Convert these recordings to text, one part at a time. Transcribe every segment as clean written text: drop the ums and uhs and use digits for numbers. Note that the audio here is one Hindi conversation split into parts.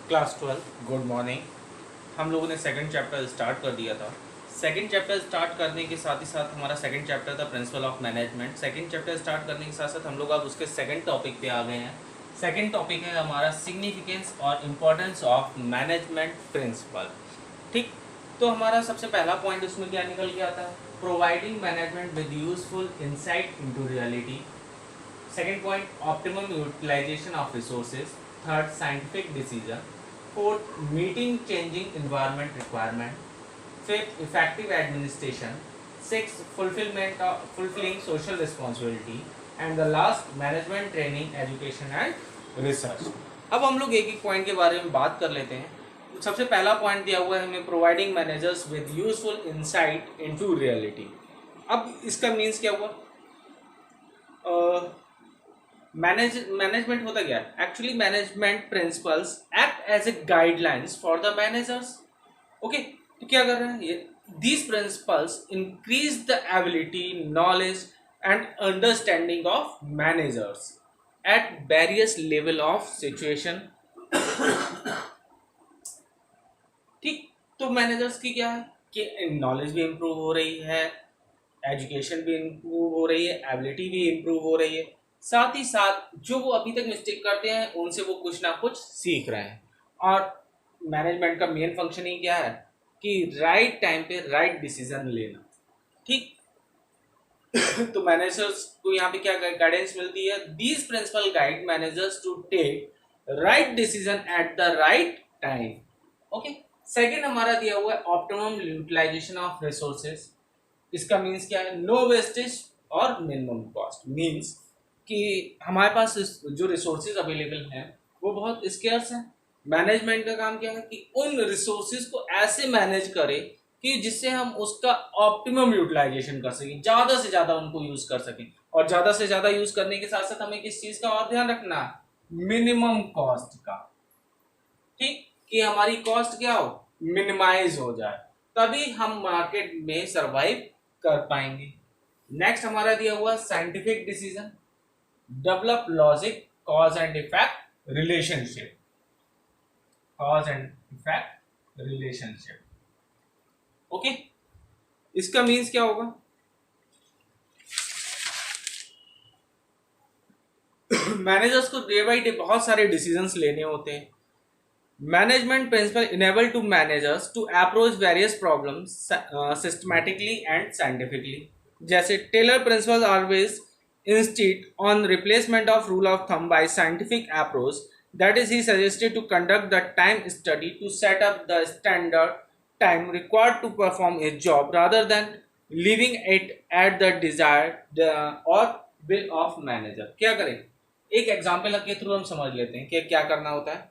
Class 12 good morning. हम लोगों ने सेकंड चैप्टर स्टार्ट कर दिया था। सेकंड चैप्टर स्टार्ट करने के साथ ही साथ हमारा सेकंड चैप्टर था principle of management. Second chapter start करने के साथ साथ हम लोग अब उसके सेकंड टॉपिक पे आ गए हैं। सेकंड टॉपिक है हमारा सिग्निफिकेंस और इम्पोर्टेंस ऑफ मैनेजमेंट प्रिंसिपल। ठीक, तो हमारा सबसे पहला पॉइंट उसमें क्या निकल के आता है? Providing management with useful insight into reality. Second point, optimum utilization of resources. Third, scientific decision. Fourth, meeting changing environment requirement. Fifth, effective administration. Sixth, fulfilling social responsibility. And the last, management training, education and research. अब हम लोग एक एक पॉइंट के बारे में बात कर लेते हैं। सबसे पहला पॉइंट दिया हुआ है हमें, providing managers with useful insight into reality. अब इसका मीन्स क्या हुआ? मैनेजमेंट होता क्या है? Actually management principles act as a guidelines for the managers. Okay, तो क्या कर रहे हैं ये? These principles increase the ability, knowledge and understanding of managers at various level of situation. ठीक, तो मैनेजर्स की क्या है कि नॉलेज भी इम्प्रूव हो रही है, एजुकेशन भी इम्प्रूव हो रही है, एबिलिटी भी इम्प्रूव हो रही है, साथ ही साथ जो वो अभी तक मिस्टेक करते हैं उनसे वो कुछ ना कुछ सीख रहे हैं। और मैनेजमेंट का मेन फंक्शन ही क्या है कि राइट टाइम पे राइट डिसीजन लेना। ठीक, तो मैनेजर्स को यहाँ पे क्या गाइडेंस मिलती है? These principle guide managers to take right decision at the right time. Okay, second हमारा दिया हुआ है ऑप्टिमम यूटिलाइजेशन ऑफ रिसोर्सेज। इसका मीन्स क्या है? नो वेस्टेज और मिनिमम कॉस्ट। मीन्स कि हमारे पास जो रिसोर्सेज अवेलेबल हैं वो बहुत स्केर्स हैं। मैनेजमेंट का काम क्या है कि उन रिसोर्सेज को ऐसे मैनेज करे कि जिससे हम उसका ऑप्टिमम यूटिलाइजेशन कर सकें, ज़्यादा से ज़्यादा उनको यूज़ कर सकें। और ज़्यादा से ज़्यादा यूज़ करने के साथ साथ हमें किस चीज़ का और ध्यान रखना है? मिनिमम कॉस्ट का। ठीक, कि हमारी कॉस्ट क्या हो? मिनिमाइज हो जाए, तभी हम मार्केट में सरवाइव कर पाएंगे। नेक्स्ट हमारा दिया हुआ scientific decision. Develop logic, cause and effect relationship. Cause and effect relationship. Okay, इसका मीन्स क्या होगा? मैनेजर्स को डे बाई डे बहुत सारे डिसीजंस लेने होते हैं। Management principle enable to managers to approach various problems systematically and scientifically. जैसे Taylor principle always insist on replacement of rule of thumb by scientific approach. That is, he suggested to conduct the time study to set up the standard time required to perform a job rather than leaving it at the desired or will of manager. क्या करें? एक एग्जाम्पल के थ्रू हम समझ लेते हैं कि क्या करना होता है।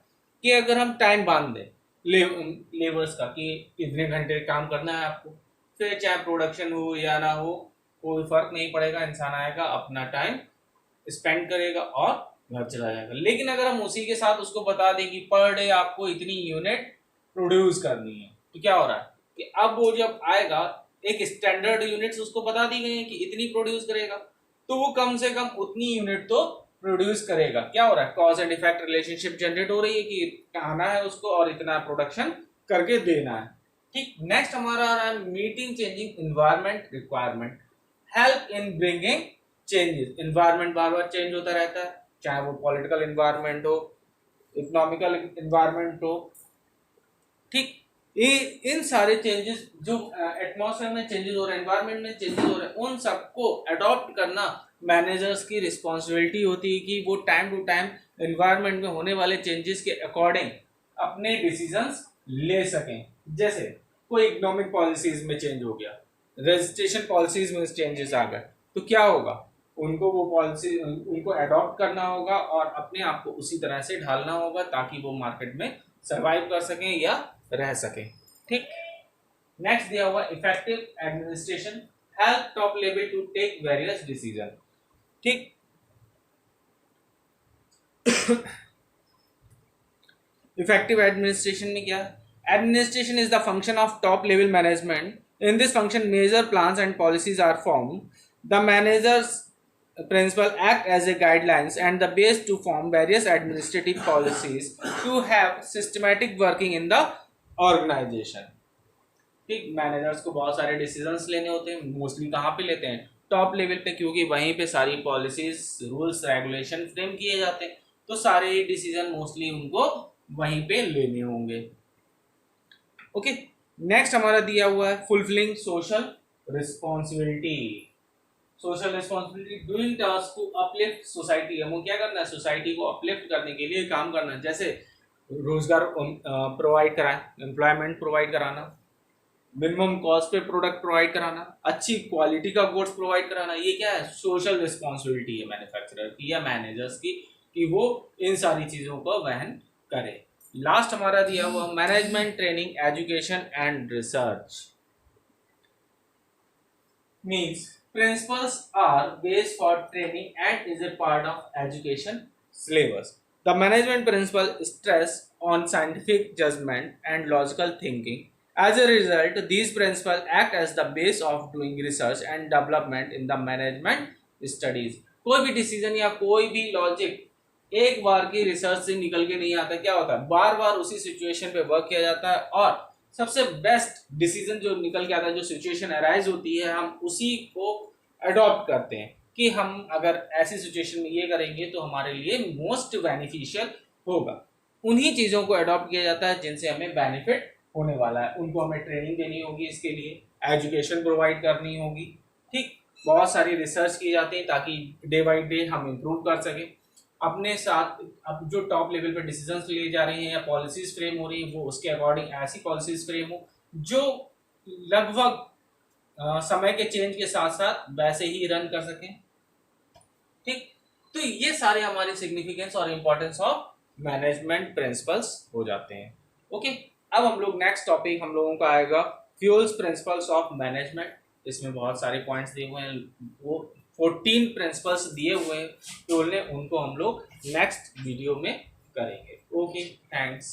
कि अगर हम टाइम बांध दें लेबर्स का कि इतने घंटे काम करना है आपको, फिर चाहे प्रोडक्शन हो या ना हो कोई फर्क नहीं पड़ेगा, इंसान आएगा अपना टाइम स्पेंड करेगा और घर चला जाएगा। लेकिन अगर हम उसी के साथ उसको बता दें कि पर डे आपको इतनी यूनिट प्रोड्यूस करनी है, तो क्या हो रहा है कि अब वो जब आएगा एक स्टैंडर्ड यूनिट्स उसको बता दी गई है कि इतनी प्रोड्यूस करेगा, तो वो कम से कम उतनी यूनिट तो प्रोड्यूस करेगा। क्या हो रहा है? Cause and effect relationship generate हो रही है कि आना है उसको और इतना प्रोडक्शन करके देना है। ठीक, नेक्स्ट हमारा आ रहा है meeting changing environment requirement. Help in bringing changes. Environment bar bar change होता रहता है, चाहे वो पॉलिटिकल इन्वायरमेंट हो, इकोनॉमिकल इन्वायरमेंट हो। ठीक, इन सारे चेंजेस जो एटमॉस्फेयर में चेंजेस हो रहे हैं, एनवायरनमेंट में चेंजेस हो रहे हैं, उन सबको अडॉप्ट करना मैनेजर्स की रिस्पॉन्सिबिलिटी होती है कि वो टाइम टू टाइम एनवायरनमेंट में होने वाले चेंजेस के अकॉर्डिंग अपने डिसीजंस ले सकें। जैसे कोई इकोनॉमिक पॉलिसीज में चेंज हो गया, रजिस्ट्रेशन पॉलिसीज में चेंजेस आ गए, तो क्या होगा? उनको वो पॉलिसी उनको अडॉप्ट करना होगा और अपने आप को उसी तरह से ढालना होगा ताकि वो मार्केट में सरवाइव कर सकें या रह सकें। ठीक, नेक्स्ट दिया हुआ effective administration. Help top level to take various decision. ठीक, इफेक्टिव एडमिनिस्ट्रेशन में क्या? Administration is the function of top level management. In this function major plans and policies are form. The managers principle act as a guidelines and the base to form various administrative policies to have systematic working in the organization. ठीक, मैनेजर्स को बहुत सारे डिसीजंस लेने होते हैं, मोस्टली कहाँ पे लेते हैं, टॉप लेवल पे, क्योंकि वहीं पे सारी पॉलिसीज रूल्स रेगुलेशन फ्रेम किए जाते हैं, तो सारे डिसीजन मोस्टली उनको वहीं पे लेने होंगे. ओके, नेक्स्ट हमारा दिया हुआ है fulfilling social responsibility. Social responsibility doing task to uplift society. हमको क्या करना है, सोसाइटी को अपलिफ्ट करने के लिए काम करना है, जैसे रोजगार प्रोवाइड कराए, एम्प्लॉयमेंट प्रोवाइड कराना, मिनिमम कॉस्ट पे प्रोडक्ट प्रोवाइड कराना, अच्छी क्वालिटी का गुड्स प्रोवाइड कराना. ये क्या है, सोशल रिस्पॉन्सिबिलिटी है मैन्युफैक्चरर की या मैनेजर्स की, कि वो इन सारी चीजों को वहन करे. लास्ट हमारा दिया हुआ management training education and research. Means principles are based for training and is a part of education syllabus. The management principle stress on scientific judgment and logical thinking. As a result, these principles act as the base of doing research and development in the management studies. कोई भी डिसीजन या कोई भी लॉजिक एक बार की रिसर्च से निकल के नहीं आता. क्या होता है, बार बार उसी सिचुएशन पे वर्क किया जाता है और सबसे बेस्ट डिसीजन जो निकल के आता है, जो सिचुएशन अराइज होती है, हम उसी को अडॉप्ट करते हैं कि हम अगर ऐसी सिचुएशन में ये करेंगे तो हमारे लिए मोस्ट बेनिफिशियल होगा. उन्हीं चीज़ों को अडॉप्ट किया जाता है जिनसे हमें बेनिफिट होने वाला है. उनको हमें ट्रेनिंग देनी होगी, इसके लिए एजुकेशन प्रोवाइड करनी होगी. ठीक, बहुत सारी रिसर्च की जाती है ताकि डे बाई डे हम इम्प्रूव कर सकें. अपने साथ अब जो टॉप लेवल पे डिसीजंस लिए जा रहे हैं या पॉलिसीज फ्रेम हो रही है, वो उसके अकॉर्डिंग ऐसी पॉलिसीज फ्रेम हो जो लगभग समय के चेंज के साथ साथ वैसे ही रन कर सकें. ठीक, तो ये सारे हमारे सिग्निफिकेंस और इम्पोर्टेंस ऑफ मैनेजमेंट प्रिंसिपल्स हो जाते हैं. ओके, अब हम लोग नेक्स्ट टॉपिक हम लोगों का आएगा फ्यूल्स प्रिंसिपल्स ऑफ मैनेजमेंट. इसमें बहुत सारे पॉइंट्स दिए हुए हैं, वो 14 प्रिंसिपल्स दिए हुए हैं फ्यूल ने, उनको हम लोग नेक्स्ट वीडियो में करेंगे. Okay, thanks.